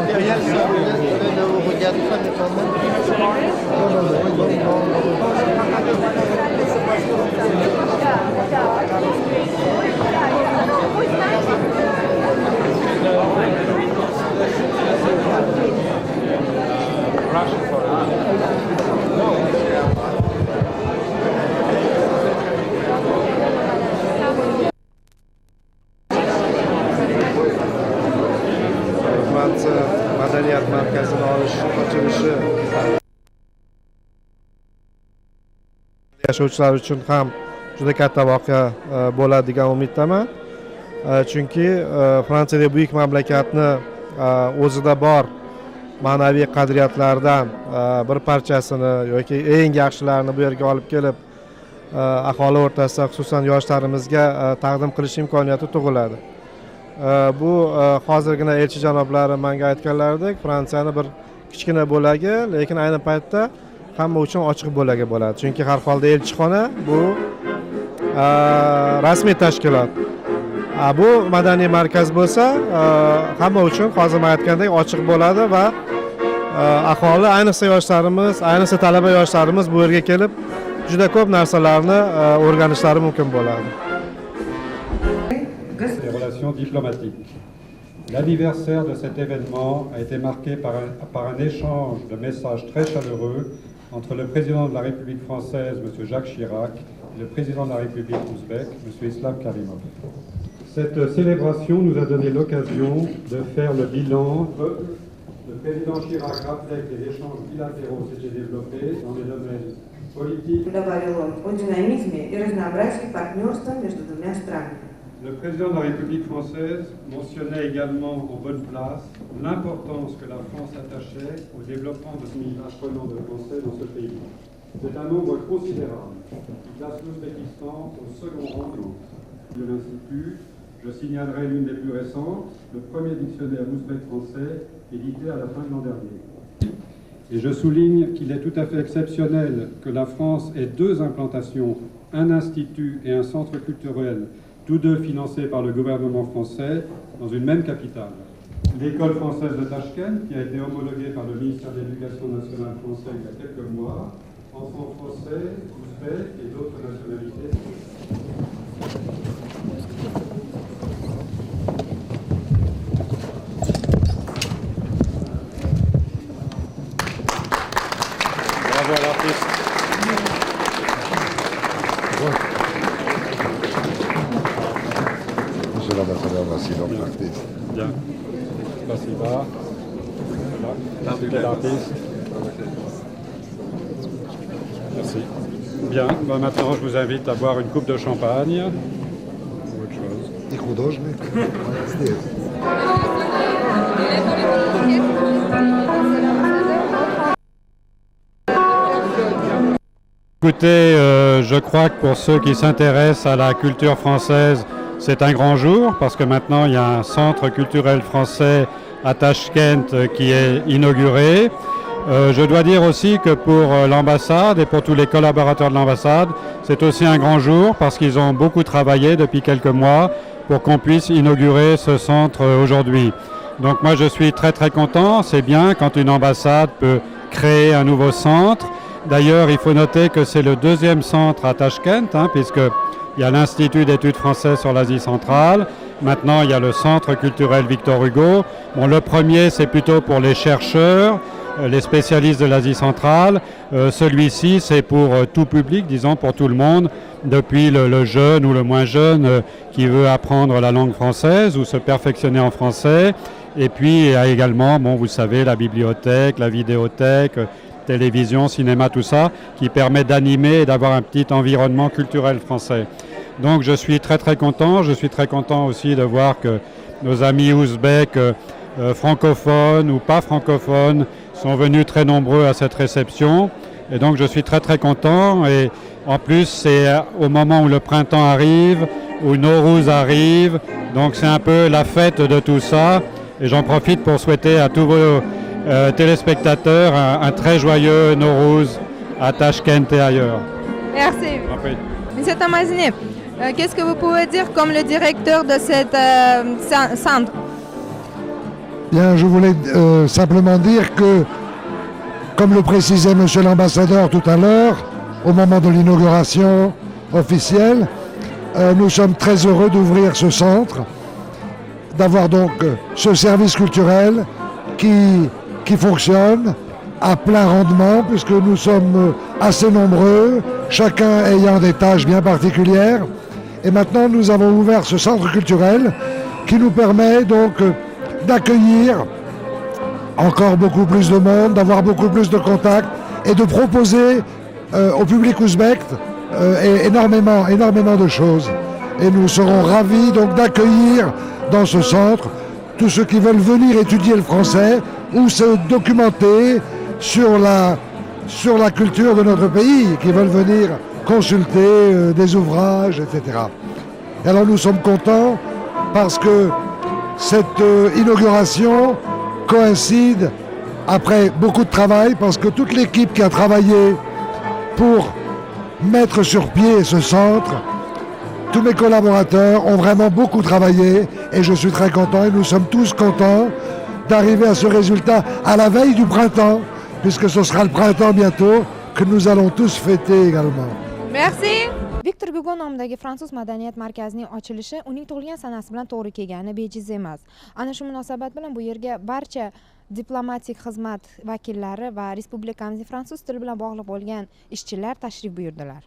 matériel, ça, on regarde ça, mais quand même. Fransiya madaniyat markazini ochilishi yashovchilar uchun ham juda katta voqea bo'ladi degan umiddaman. Chunki Fransiyadagi buyuk mamlakatni o'zida bor ma'naviy qadriyatlardan bir parchasini yoki eng yaxshilarini bu yerga olib kelib aholi o'rtasida, xususan yoshlarimizga taqdim qilish imkoniyati tug'iladi. Bu hozirgina elchi janoblari menga aytganlaridek, Fransiyani bir kichkina bo'lagi, lekin ayni paytda hamma uchun ochiq bo'lagi bo'ladi. Chunki har holda elchixona bu rasmiy tashkilot. Bu madaniy markaz bo'lsa, hamma uchun hozir men aytgandek ochiq bo'ladi va aholi, ayniqsa yoshlarimiz, ayniqsa talaba yoshlarimiz bu yerga kelib juda ko'p narsalarni o'rganishlari mumkin bo'ladi. Les relations diplomatiques. L'anniversaire de cet événement a été marqué par un échange de messages très chaleureux entre le président de la République française, M. Jacques Chirac, et le président de la République ouzbek, M. Islam Karimov. Cette célébration nous a donné l'occasion de faire le bilan. Le président Chirac rappelait que les échanges bilatéraux s'étaient développés dans les domaines politiques. Le président de la République française mentionnait également en bonne place l'importance que la France attachait au développement de apprenants de français dans ce pays. C'est un nombre considérable qui place l'Ouzbékistan au second rang de l'Institut. Je signalerai l'une des plus récentes, le premier dictionnaire ouzbek-français édité à la fin de l'an dernier. Et je souligne qu'il est tout à fait exceptionnel que la France ait deux implantations, un institut et un centre culturel, tous deux financés par le gouvernement français, dans une même capitale. L'école française de Tachkent, qui a été homologuée par le ministère de l'Éducation nationale français il y a quelques mois, enfants français, ouzbeks et d'autres nationalités. Bravo à l'artiste. Monsieur l'ambassadeur, voici donc l'artiste. Bien. Spasiba. Voilà. L'artiste. Merci. Bien. Ben maintenant, je vous invite à boire une coupe de champagne. Ou autre chose. И художник. Здесь. Écoutez, je crois que pour ceux qui s'intéressent à la culture française, c'est un grand jour parce que maintenant il y a un centre culturel français à Tachkent qui est inauguré. Je dois dire aussi que pour l'ambassade et pour tous les collaborateurs de l'ambassade, c'est aussi un grand jour parce qu'ils ont beaucoup travaillé depuis quelques mois pour qu'on puisse inaugurer ce centre aujourd'hui. Donc moi je suis très très content, c'est bien quand une ambassade peut créer un nouveau centre. D'ailleurs, il faut noter que c'est le deuxième centre à Tachkent, puisqu'il y a l'Institut d'études françaises sur l'Asie centrale. Maintenant, il y a le Centre culturel Victor Hugo. Bon, le premier, c'est plutôt pour les chercheurs, les spécialistes de l'Asie centrale. Celui-ci, c'est pour tout public, disons, pour tout le monde, depuis le jeune ou le moins jeune qui veut apprendre la langue française ou se perfectionner en français. Et puis, il y a également, bon, vous savez, la bibliothèque, la vidéothèque, télévision, cinéma, tout ça, qui permet d'animer et d'avoir un petit environnement culturel français. Donc je suis très très content. Je suis très content aussi de voir que nos amis ouzbeks, francophones ou pas francophones, sont venus très nombreux à cette réception. Et donc je suis très très content. Et en plus, c'est au moment où le printemps arrive, où Nowruz arrive. Donc c'est un peu la fête de tout ça. Et j'en profite pour souhaiter à tous vos téléspectateurs un très joyeux Nowruz à Tachkent et ailleurs. Merci. Monsieur Tamazine, qu'est-ce que vous pouvez dire comme le directeur de cette centre? Bien, je voulais simplement dire que, comme le précisait Monsieur l'ambassadeur tout à l'heure, au moment de l'inauguration officielle, nous sommes très heureux d'ouvrir ce centre, d'avoir donc ce service culturel qui fonctionne à plein rendement, puisque nous sommes assez nombreux, chacun ayant des tâches bien particulières. Et maintenant, nous avons ouvert ce centre culturel qui nous permet donc d'accueillir encore beaucoup plus de monde, d'avoir beaucoup plus de contacts et de proposer au public ouzbek énormément de choses. Et nous serons ravis donc d'accueillir dans ce centre tous ceux qui veulent venir étudier le français ou se documenter sur la culture de notre pays, qui veulent venir consulter des ouvrages, etc. Et alors nous sommes contents parce que cette inauguration coïncide après beaucoup de travail, parce que toute l'équipe qui a travaillé pour mettre sur pied ce centre, tous mes collaborateurs ont vraiment beaucoup travaillé et je suis très content et nous sommes tous contents d'arriver à ce résultat à la veille du printemps, puisque ce sera le printemps bientôt que nous allons tous fêter également. Merci. Viktor Hugo nomidagi Fransuz madaniyat markazining ochilishi uning tug'ilgan sanasi bilan to'g'ri kelgani bejiz emas. Ana shu munosabat bilan bu yerga barcha diplomatik xizmat vakillari va respublikamizning fransuz tili bilan bog'liq bo'lgan ishchilar tashrif buyurdilar.